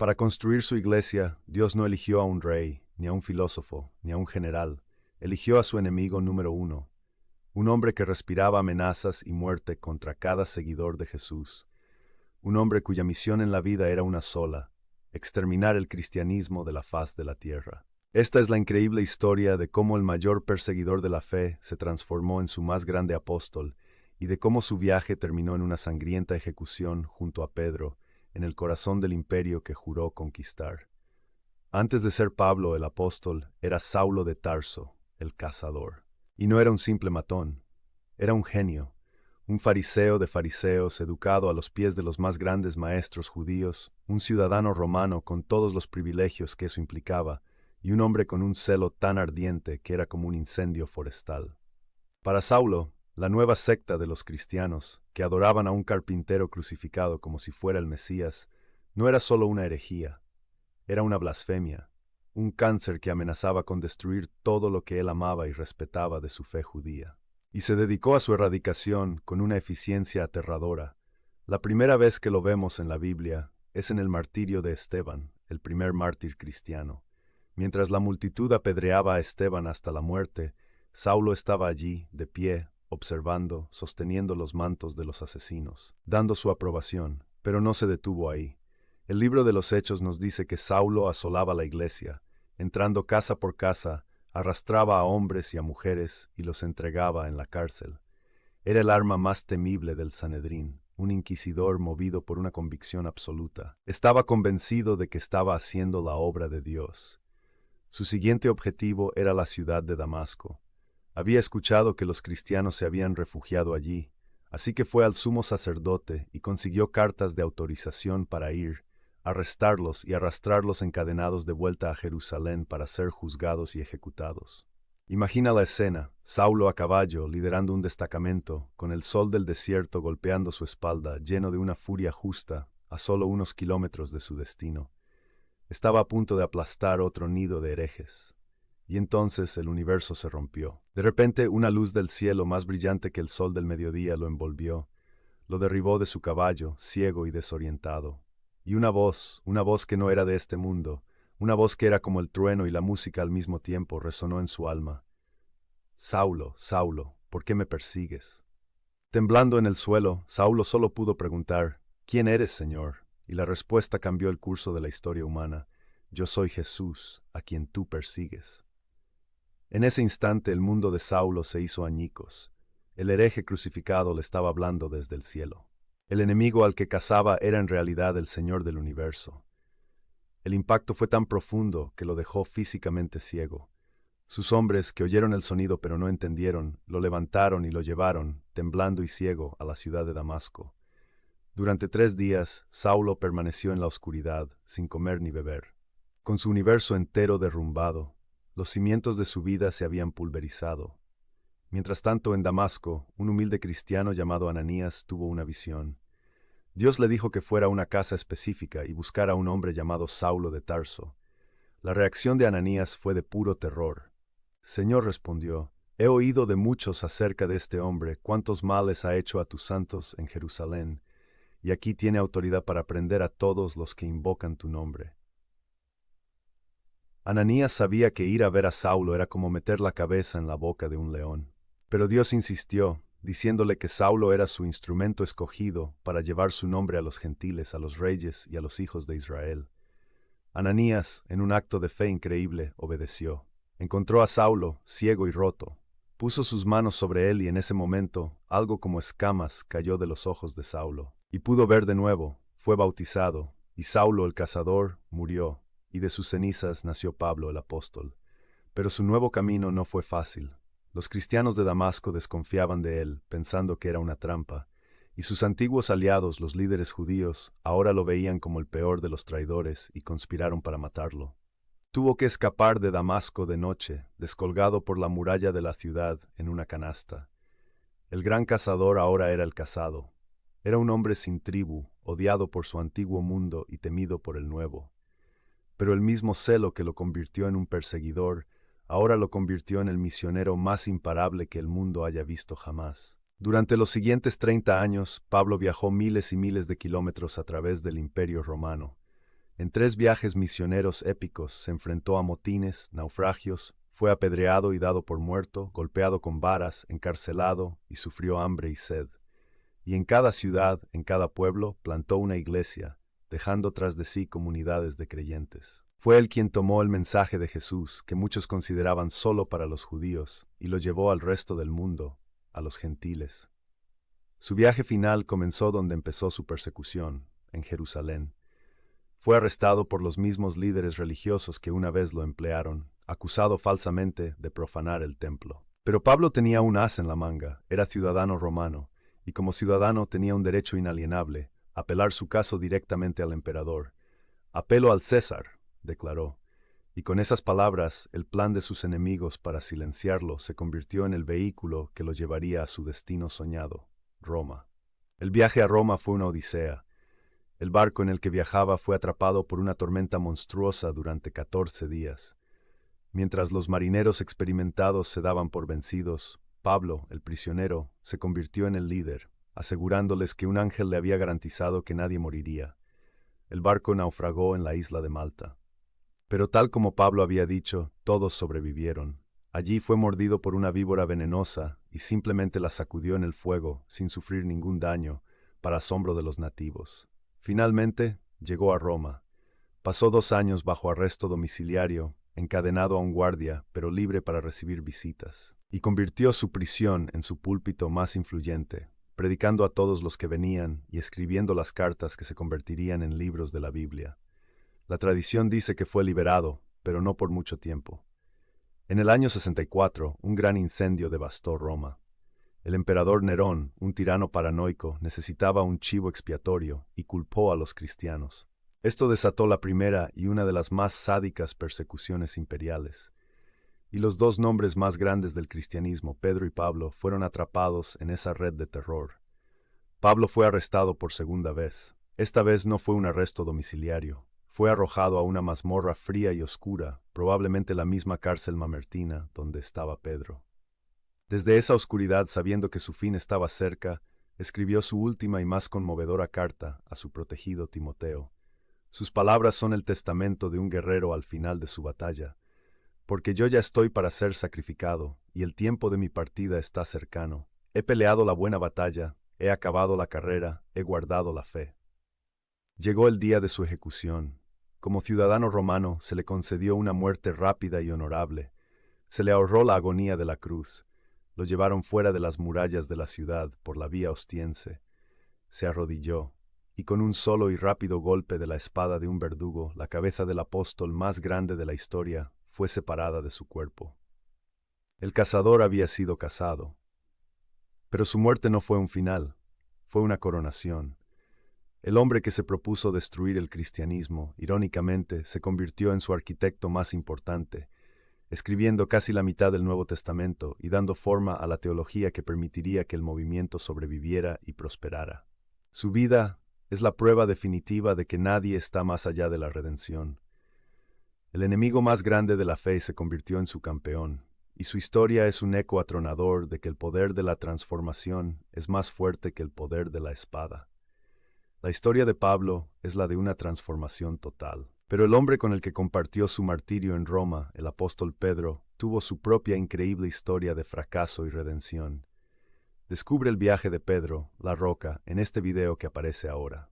Para construir su iglesia, Dios no eligió a un rey, ni a un filósofo, ni a un general. Eligió a su enemigo número uno, un hombre que respiraba amenazas y muerte contra cada seguidor de Jesús. Un hombre cuya misión en la vida era una sola: exterminar el cristianismo de la faz de la tierra. Esta es la increíble historia de cómo el mayor perseguidor de la fe se transformó en su más grande apóstol, y de cómo su viaje terminó en una sangrienta ejecución junto a Pedro, en el corazón del imperio que juró conquistar. Antes de ser Pablo el apóstol, era Saulo de Tarso, el cazador. Y no era un simple matón, era un genio, un fariseo de fariseos educado a los pies de los más grandes maestros judíos, un ciudadano romano con todos los privilegios que eso implicaba, y un hombre con un celo tan ardiente que era como un incendio forestal. Para Saulo, la nueva secta de los cristianos, que adoraban a un carpintero crucificado como si fuera el Mesías, no era solo una herejía, era una blasfemia, un cáncer que amenazaba con destruir todo lo que él amaba y respetaba de su fe judía. Y se dedicó a su erradicación con una eficiencia aterradora. La primera vez que lo vemos en la Biblia es en el martirio de Esteban, el primer mártir cristiano. Mientras la multitud apedreaba a Esteban hasta la muerte, Saulo estaba allí, de pie, observando, sosteniendo los mantos de los asesinos, dando su aprobación, pero no se detuvo ahí. El libro de los Hechos nos dice que Saulo asolaba la iglesia, entrando casa por casa, arrastraba a hombres y a mujeres y los entregaba en la cárcel. Era el arma más temible del Sanedrín, un inquisidor movido por una convicción absoluta. Estaba convencido de que estaba haciendo la obra de Dios. Su siguiente objetivo era la ciudad de Damasco. Había escuchado que los cristianos se habían refugiado allí, así que fue al sumo sacerdote y consiguió cartas de autorización para ir, arrestarlos y arrastrarlos encadenados de vuelta a Jerusalén para ser juzgados y ejecutados. Imagina la escena: Saulo a caballo, liderando un destacamento, con el sol del desierto golpeando su espalda, lleno de una furia justa, a solo unos kilómetros de su destino. Estaba a punto de aplastar otro nido de herejes. Y entonces el universo se rompió. De repente, una luz del cielo más brillante que el sol del mediodía lo envolvió, lo derribó de su caballo, ciego y desorientado. Y una voz que no era de este mundo, una voz que era como el trueno y la música al mismo tiempo, resonó en su alma. Saulo, Saulo, ¿por qué me persigues? Temblando en el suelo, Saulo solo pudo preguntar: ¿Quién eres, Señor? Y la respuesta cambió el curso de la historia humana: Yo soy Jesús, a quien tú persigues. En ese instante el mundo de Saulo se hizo añicos. El hereje crucificado le estaba hablando desde el cielo. El enemigo al que cazaba era en realidad el Señor del universo. El impacto fue tan profundo que lo dejó físicamente ciego. Sus hombres, que oyeron el sonido pero no entendieron, lo levantaron y lo llevaron, temblando y ciego, a la ciudad de Damasco. Durante 3 días, Saulo permaneció en la oscuridad, sin comer ni beber. Con su universo entero derrumbado, los cimientos de su vida se habían pulverizado. Mientras tanto, en Damasco, un humilde cristiano llamado Ananías tuvo una visión. Dios le dijo que fuera a una casa específica y buscara a un hombre llamado Saulo de Tarso. La reacción de Ananías fue de puro terror. Señor, respondió, he oído de muchos acerca de este hombre, cuántos males ha hecho a tus santos en Jerusalén, y aquí tiene autoridad para prender a todos los que invocan tu nombre. Ananías sabía que ir a ver a Saulo era como meter la cabeza en la boca de un león. Pero Dios insistió, diciéndole que Saulo era su instrumento escogido para llevar su nombre a los gentiles, a los reyes y a los hijos de Israel. Ananías, en un acto de fe increíble, obedeció. Encontró a Saulo, ciego y roto. Puso sus manos sobre él y en ese momento, algo como escamas cayó de los ojos de Saulo. Y pudo ver de nuevo, fue bautizado, y Saulo el cazador murió, y de sus cenizas nació Pablo el apóstol. Pero su nuevo camino no fue fácil. Los cristianos de Damasco desconfiaban de él, pensando que era una trampa, y sus antiguos aliados, los líderes judíos, ahora lo veían como el peor de los traidores y conspiraron para matarlo. Tuvo que escapar de Damasco de noche, descolgado por la muralla de la ciudad en una canasta. El gran cazador ahora era el cazado. Era un hombre sin tribu, odiado por su antiguo mundo y temido por el nuevo. Pero el mismo celo que lo convirtió en un perseguidor, ahora lo convirtió en el misionero más imparable que el mundo haya visto jamás. Durante los siguientes 30 años, Pablo viajó miles y miles de kilómetros a través del Imperio Romano. En 3 viajes misioneros épicos se enfrentó a motines, naufragios, fue apedreado y dado por muerto, golpeado con varas, encarcelado y sufrió hambre y sed. Y en cada ciudad, en cada pueblo, plantó una iglesia, dejando tras de sí comunidades de creyentes. Fue él quien tomó el mensaje de Jesús, que muchos consideraban solo para los judíos, y lo llevó al resto del mundo, a los gentiles. Su viaje final comenzó donde empezó su persecución, en Jerusalén. Fue arrestado por los mismos líderes religiosos que una vez lo emplearon, acusado falsamente de profanar el templo. Pero Pablo tenía un as en la manga, era ciudadano romano, y como ciudadano tenía un derecho inalienable, apelar su caso directamente al emperador. «Apelo al César», declaró, y con esas palabras el plan de sus enemigos para silenciarlo se convirtió en el vehículo que lo llevaría a su destino soñado, Roma. El viaje a Roma fue una odisea. El barco en el que viajaba fue atrapado por una tormenta monstruosa durante 14 días. Mientras los marineros experimentados se daban por vencidos, Pablo, el prisionero, se convirtió en el líder, asegurándoles que un ángel le había garantizado que nadie moriría. El barco naufragó en la isla de Malta. Pero tal como Pablo había dicho, todos sobrevivieron. Allí fue mordido por una víbora venenosa y simplemente la sacudió en el fuego, sin sufrir ningún daño, para asombro de los nativos. Finalmente, llegó a Roma. Pasó 2 años bajo arresto domiciliario, encadenado a un guardia, pero libre para recibir visitas. Y convirtió su prisión en su púlpito más influyente, predicando a todos los que venían y escribiendo las cartas que se convertirían en libros de la Biblia. La tradición dice que fue liberado, pero no por mucho tiempo. En el año 64, un gran incendio devastó Roma. El emperador Nerón, un tirano paranoico, necesitaba un chivo expiatorio y culpó a los cristianos. Esto desató la primera y una de las más sádicas persecuciones imperiales. Y los 2 nombres más grandes del cristianismo, Pedro y Pablo, fueron atrapados en esa red de terror. Pablo fue arrestado por segunda vez. Esta vez no fue un arresto domiciliario. Fue arrojado a una mazmorra fría y oscura, probablemente la misma cárcel mamertina donde estaba Pedro. Desde esa oscuridad, sabiendo que su fin estaba cerca, escribió su última y más conmovedora carta a su protegido Timoteo. Sus palabras son el testamento de un guerrero al final de su batalla. Porque yo ya estoy para ser sacrificado, y el tiempo de mi partida está cercano. He peleado la buena batalla, he acabado la carrera, he guardado la fe. Llegó el día de su ejecución. Como ciudadano romano se le concedió una muerte rápida y honorable. Se le ahorró la agonía de la cruz. Lo llevaron fuera de las murallas de la ciudad por la vía Ostiense. Se arrodilló, y con un solo y rápido golpe de la espada de un verdugo, la cabeza del apóstol más grande de la historia fue separada de su cuerpo. El cazador había sido cazado. Pero su muerte no fue un final, fue una coronación. El hombre que se propuso destruir el cristianismo, irónicamente, se convirtió en su arquitecto más importante, escribiendo casi la mitad del Nuevo Testamento y dando forma a la teología que permitiría que el movimiento sobreviviera y prosperara. Su vida es la prueba definitiva de que nadie está más allá de la redención. El enemigo más grande de la fe se convirtió en su campeón, y su historia es un eco atronador de que el poder de la transformación es más fuerte que el poder de la espada. La historia de Pablo es la de una transformación total. Pero el hombre con el que compartió su martirio en Roma, el apóstol Pedro, tuvo su propia increíble historia de fracaso y redención. Descubre el viaje de Pedro, la roca, en este video que aparece ahora.